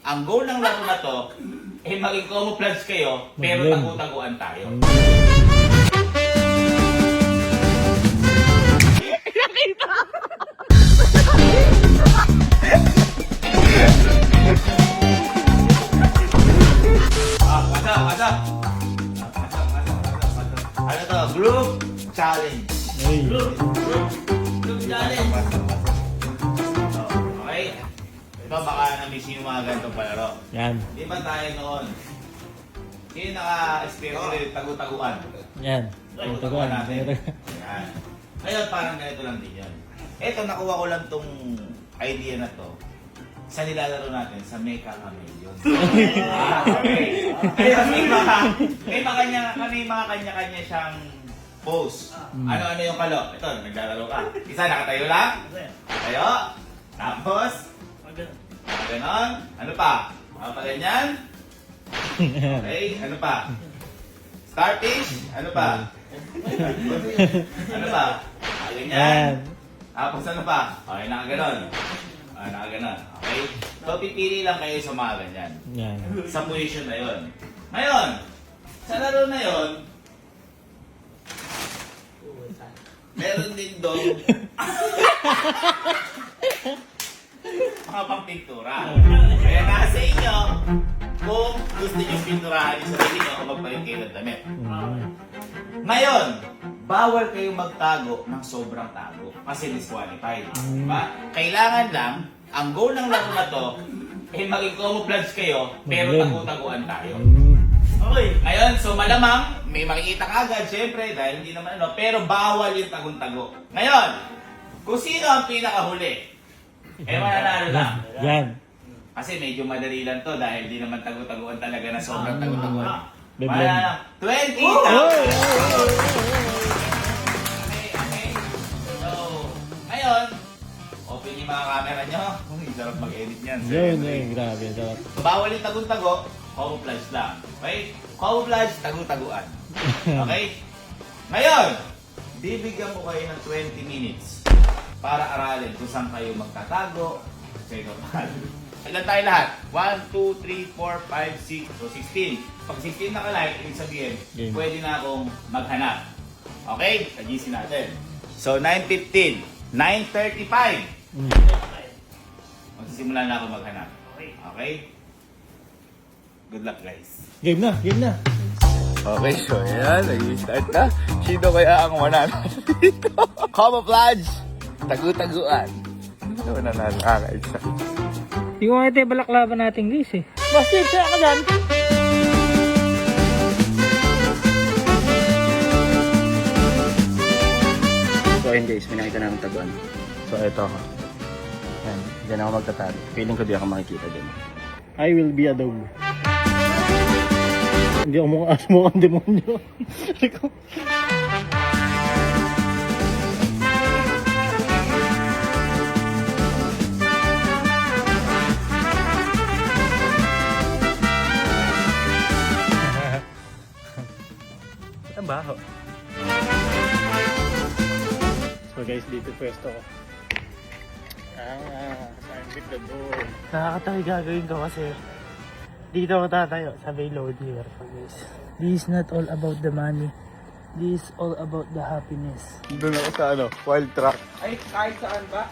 ang goal ng laro na to, maging camouflage kayo, pero tagu-taguan tayo. Pasok. Ano to? Group challenge. Group challenge. Okay? Ito baka na-miss yung mga ganitong palaro. Yan. Di ba tayo noon? Sino naka-experience tagu-taguan? Yan. Tagu-taguan natin. Yan. Ngayon parang ganito lang din yan. Ito, nakuha ko lang tong idea na to sa nilalaro natin sa Mecha Chameleon. Okay. Kaya may mga kanya-kanya siyang pose. Ano-ano yung kalo? Ito, naglalaro ka. Isa, nakatayo lang. Tayo. Tapos, ganon. Ano pa? Ano pa ganyan? Okay, ano pa? Starfish? Ano pa? Ano pa? Ganyan. Tapos ano pa? Okay, nakaganon. Nakaganon. Okay? So, pipili lang kayo sa mga ganyan. Yan. Sa position na yon. Ngayon, sa laro na yon, meron din doon mga pang-pintura. Kaya nasa inyo kung gusto nyo pinturahan yung sarili nyo o magpalit kayo ng damit. Ngayon, bawal kayong magtago ng sobrang tago kasi disqualified. Diba? Kailangan lang, ang goal ng laro na to, maging camouflage kayo, pero tagu-taguan tayo. Okay. Ngayon, so malamang, may makikita ka agad, syempre, dahil hindi naman ano, pero bawal yung tagong-tago. Ngayon, kung sino ang pinakahuli, mananalo lang. Yan. Kasi medyo madali lang to dahil di naman tagu-taguan talaga na sobrang tagu-taguan. Beblen. 20,000! Okay. So, ngayon, open yung mga camera nyo. Sarap mag-edit niyan. Yun, grabe. Sarap. Bawal yung tagu-tago, camouflage lang. Okay? Camouflage, tagu-taguan. Okay? Ngayon, bibigyan ko kayo ng 20 minutes para aralin kung saan kayo magtatago sa ito. Ilan tayo lahat? 1, 2, 3, 4, 5, 6, so 16. Pag 16 naka-like, ibig sabihin, pwede na akong maghanap. Okay? Sa GC natin. So, 9:15. 9:35. Magsisimula na ako maghanap. Okay? Good luck, guys. Game na. Okay, so yan. Nag-start na. Sino kaya ang mananalo dito? Camouflage! Tagu-taguan. Ano mananalo? Isa. Hindi ko nga ito balaklaban natin guys eh. Basta siya ka dyan. So ayun guys, may nakita namin taguan. So ito ako. Yan, dyan ako magtatalo. Feeling ko di ako makikita dyan. I will be a dog. Hindi ako mukhang demonyo. Ang baho. So guys, dito pwesto ko. I'm with the dog. Nakakatawi gagawin ko kasi dito ako tatayo sa may load here. Guys. This is not all about the money. This is all about the happiness. Doon ako sa wild track. Ay, kahit saan ba?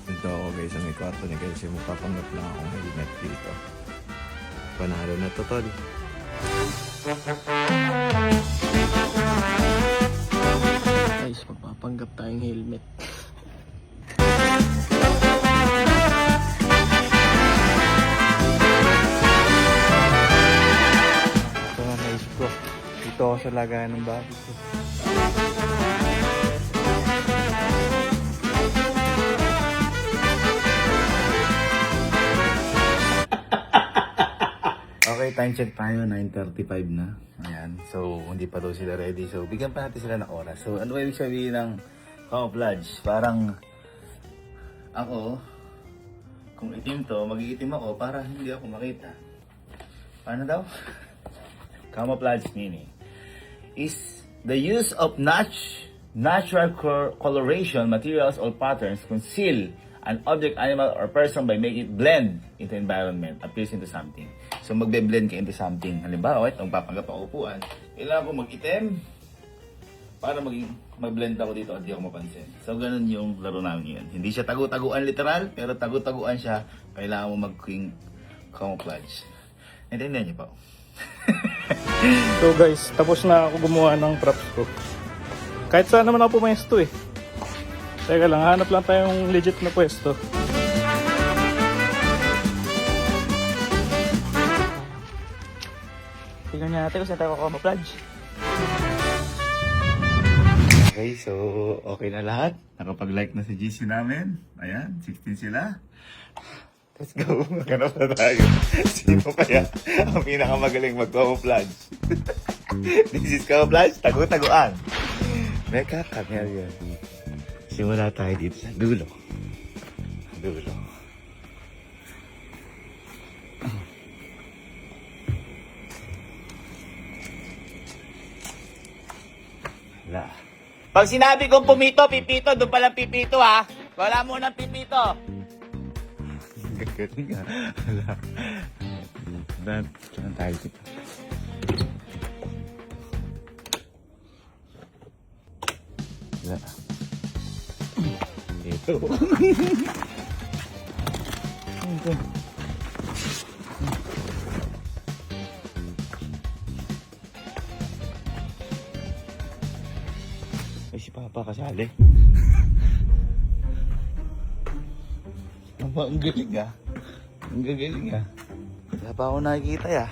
Dito ako guys sa may kwarto ni guys yung magpapanggap lang akong helmet dito. Panalo na to tol. Guys, magpapanggap tayong helmet. Ito na naisip ko. Dito ako sa lagayan ng bahay ko. Okay, time check tayo, 9:35 na. Ayan, so hindi pa daw sila ready. So bigyan pa natin sila ng oras. So ano ibig sabihin ng camouflage? Parang ako, kung itim to, mag-iitim ako para hindi ako makita. Paano daw? Camouflage meaning is the use of notch natural coloration, materials, or patterns conceal an object, animal, or person by making it blend into environment, appears into something. So magbe-blend ka into something. Halimbawa, itong papanggap ako upuan, kailangan ko mag-itim para mag-blend ako dito at di ako mapansin. So ganun yung laro namin yun. Hindi siya tagu-taguan literal, pero tagu-taguan siya. Kailangan mo mag-king camouflage. Naintindihan niyo po? So guys, tapos na ako gumawa ng props ko. Kahit saan naman ako pumesto eh. Teka lang, hanap lang tayong legit na pwesto. Tingnan niya natin kung saan tayo camouflage. Okay, so okay na lahat. Nakapag-like na si GC namin. Ayan, 16 sila. Let's go. Maghanap na tayo. Sino kaya ang pinakamagaling mag-camouflage? This is camouflage, tagu-taguan. Meka Chameleon. Simula tayo dito sa dulo. Dulo. Wala. Pag sinabi kong pumito, pipito, doon palang pipito ha. Wala mo ng pipito. Gagaling nga. Wala. Saan tayo dito? Wala. Ito. Ito. Ay, si Papa kasali. Ang galing ah. Ang gagaling ah. Wala pa ako nakikita ya.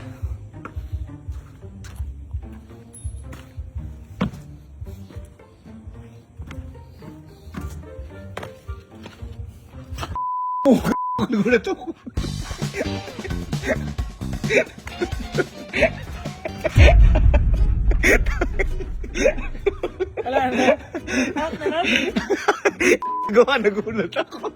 Oh, nagulat ako. Wala na. Out na lang. Gawa, nagulat ako.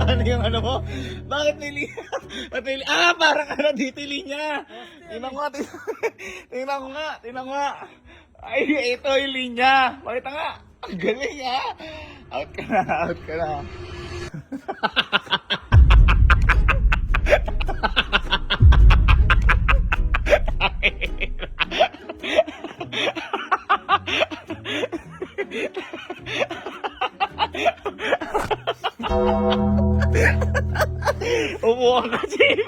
Ano yung ano mo? Bakit may linya? Parang ano dito yung linya. Tingnan ko nga, tingnan ko nga, tingnan ko nga. Ay, ito yung linya. Pakita nga. Ang galing ah. Out ka na, out ka na. Umuha ka, Jim.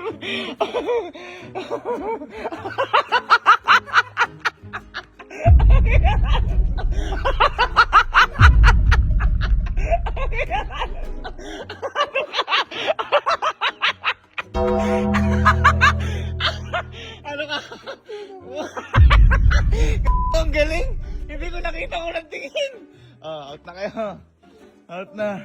Ano ka? Ang galing. Hindi ko nakita ko ng tingin. Out na kayo. Out na.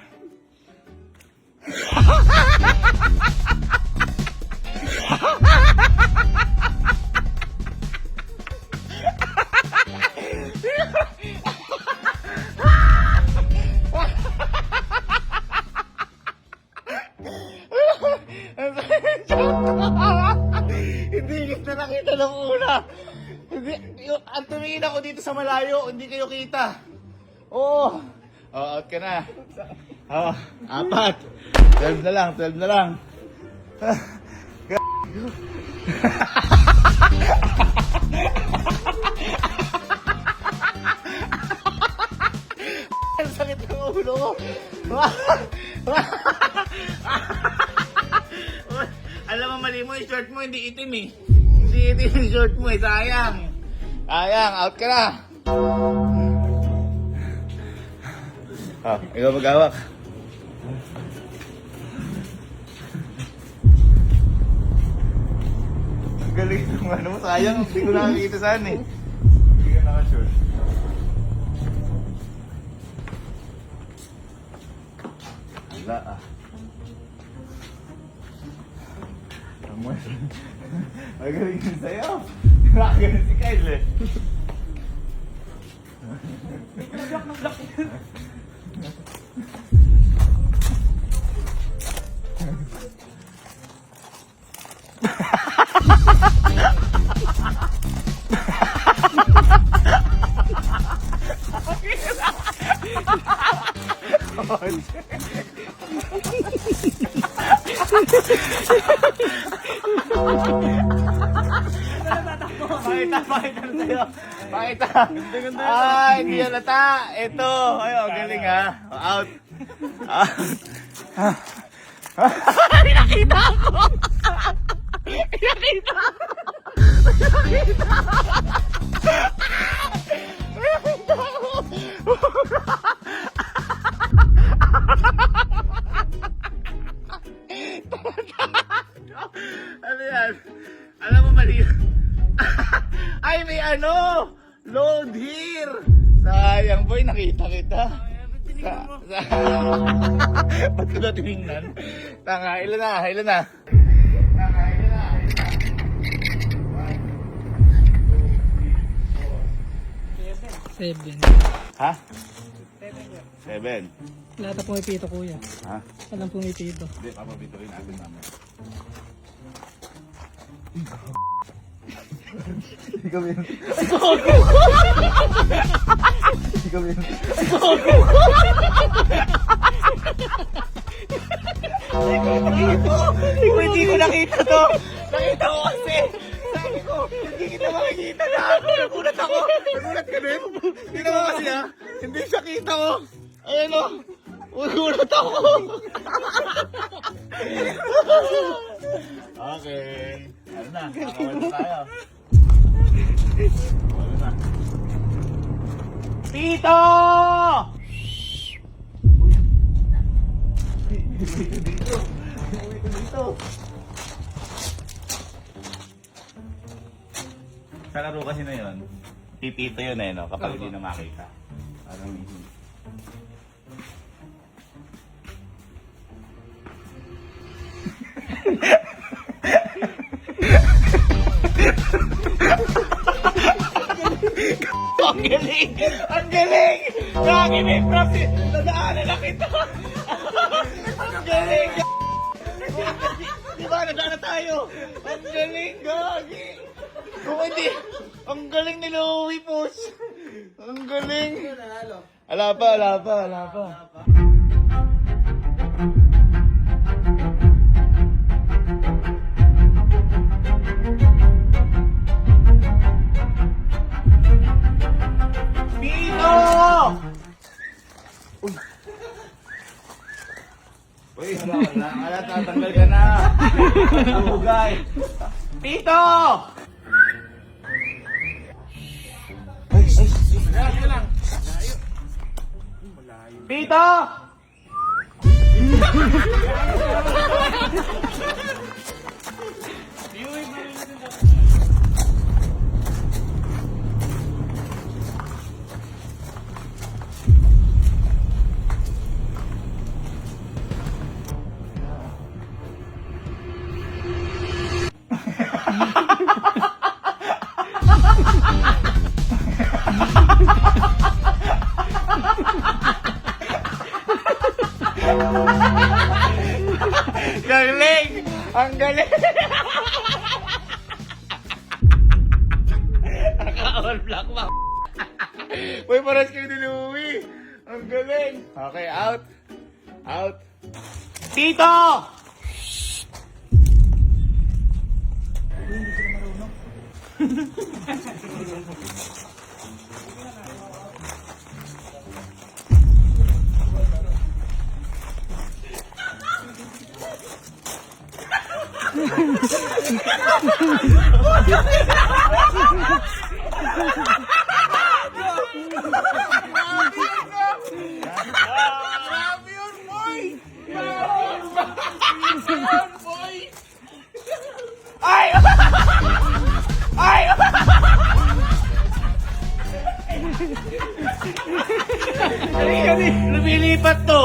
Hindi kita nakita ng una. Hindi, ang tumingin ako dito sa malayo, hindi kayo kita. Oo. Out ka na. 4. 12 na lang, 12 na lang. Ang sakit ng ulo ko. Alam mo, mali mo, yung short mo hindi itim eh. Hindi itim yung short mo eh, sayang. Sayang, out ka na. Ikaw mag-awak. Ang galing ng ano mo, sayang, hindi ko nakakita saan eh. Hindi ka naka-short. Wala ah. Ang galing din sa'yo. Nakagaling si Kyle eh. Nag-block. Pakita na sa'yo. Pakita. Ay, hindi yan nata. Ito. Ay, ang galing ha. Out. Nakita ako. Nakita ako. Nakita ako. Ano yan? Alam mo mali. Ay, may ano! Load here! Sayang boy, nakita kita. Ba't ko na tinignan? Tanga, ilan na? Tanga, ilan na? 7. Ha? 7. Lahat na pumipito, kuya. Ha? Walang pumipito. Hindi, papapituin natin namin. Hindi ko nakita to. Nakita ko kasi. Sabi ko, hindi kita makikita na. Nagulat ako. Nagulat ka din. Hindi naman kasi ha. Hindi siya kita ko. Ayan o. Nagulat ako. Okay. Ano na? Kakawal na tayo. Ano na? Pito! Dito. Sa laro kasi na yun, pipito yun eh, no? Kapag hindi na makita. Parang ang galing! Ang galing! Lagi may practice! Nadaanan na kita! Ang galing! Di ba? Nadaanan tayo! Ang galing! Gagi! Kung hindi, ang galing ni Louie Puss! Ang galing! Ala pa. Pino! Uy, wala, tatanggal ka na. Hugay. Pito! Pito! Galing! Ang galing! Naka-all black ba? Uy, paras kayo ni Louie! Ang galing! Okay, out! Out! Tito! Grabe yun, boy! Boy! Ay! Ay! Kali, lumilipat to!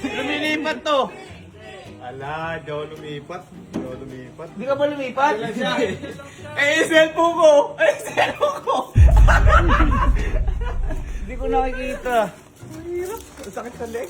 Lumilipat to! Ala, di ako lumipat. Hindi ka ba lumipat? Eh, cellphone ko! Eh, cellphone ko! Hindi ko nakikita. Sakit sa leg.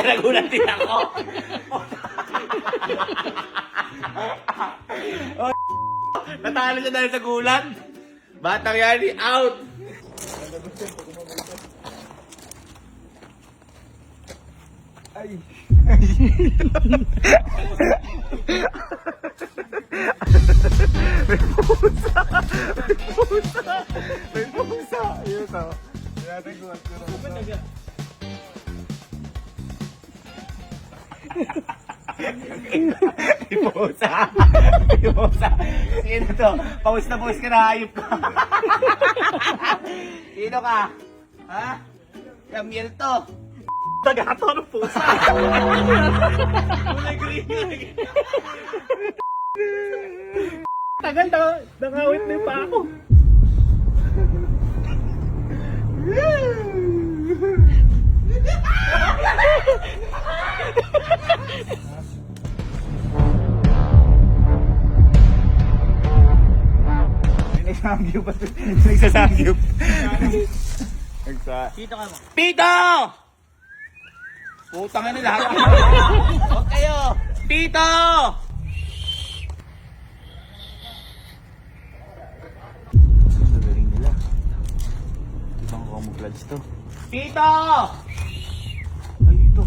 Nagulat din ako. Oh, natalo siya dahil sa gulat. Batang Yani, out! May pusa. Yun o. Natin ko at Iposa! Iposa! Sino to? Pawis na pawis ka na, hayop ka. Sino ka? Ha? Yamiel to. Tagato ng pusa. Tagal na, nakawit na pa ako. Nagsasangyup. Nagsasangyup. Dito ka mo. Pito! Putang ina lahat. Huwag kayo! Pito! Ang gagaling nila. Ibang camouflage to. Pito! Ay, ito.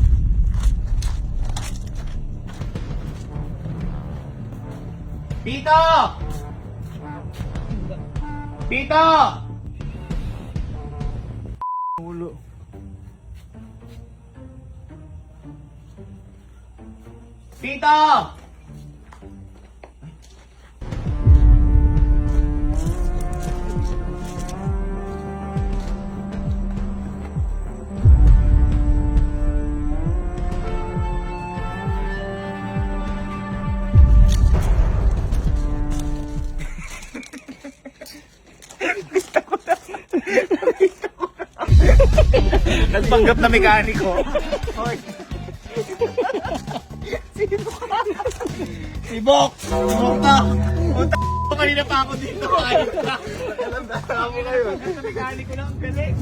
Pito! Pito! Ulo. Pito! Nagpanggap na mekaniko. Hoy. Sino ka? Si Bok! Si Bok na! Punta ko kanina pa ako dito. Ayos na. Dami na yun. Sa mekaniko lang ang galing.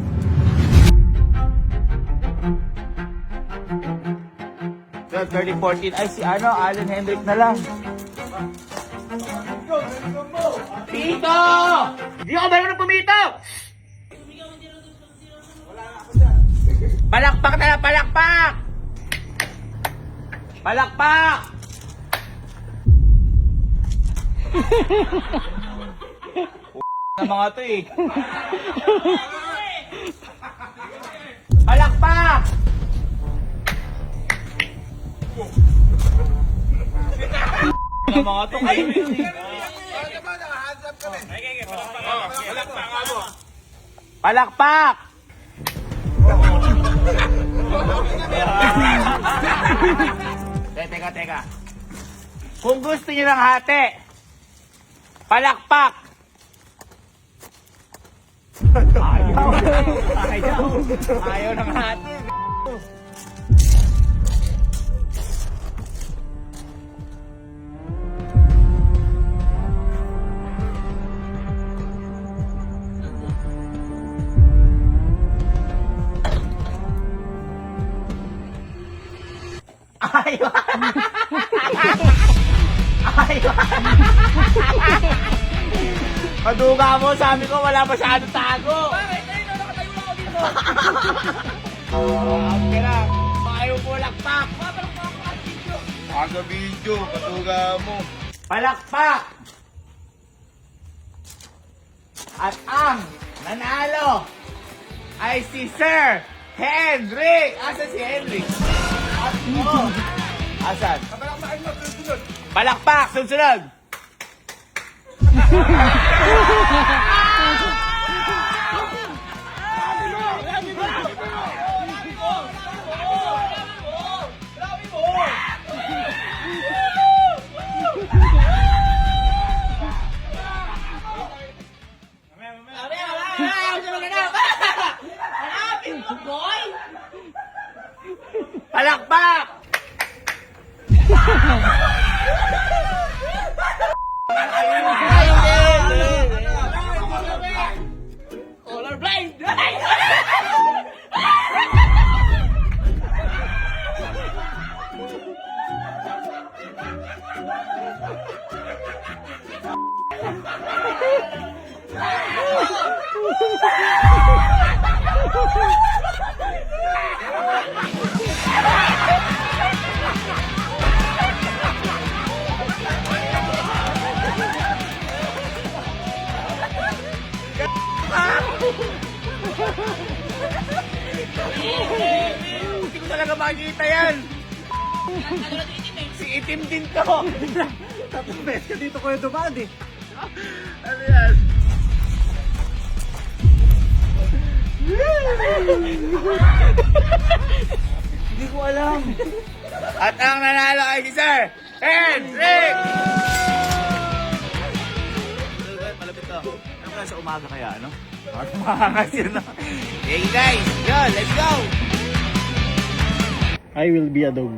So, 30-14. Ay, si ano, Allen Hendrick na lang. Pito! Hindi ako marunong pumito! Palakpak na lang, palakpak! Palakpak! na mga to eh. Palakpak! na mga to eh. Palakpak! Teka. Kung gusto niyo ng hati, palakpak! Ayaw ng hati. Ayaw! Ayaw! Kaduga mo, sabi ko wala masyadong tago. Bakit? Ayun, nakatayo ako dito. Okay lang. Ayaw mo lakpak. Aga video, katuga mo. Palakpak! At ang nanalo ay si Sir Henry! Asan si Henry? Asan? Palakpak! Sunod! Palakpak! Hindi ko talaga makikita yan. Si itim din to. Tatlong beses ka dito kuya dumaan eh. Ano yan? Hindi ko alam. At ang nanalo ay si Sir Henrik! Malapit to. Ano kaya sa umaga kaya, ano? Makangas yun, no? Okay guys, yun, let's go! I will be a dog.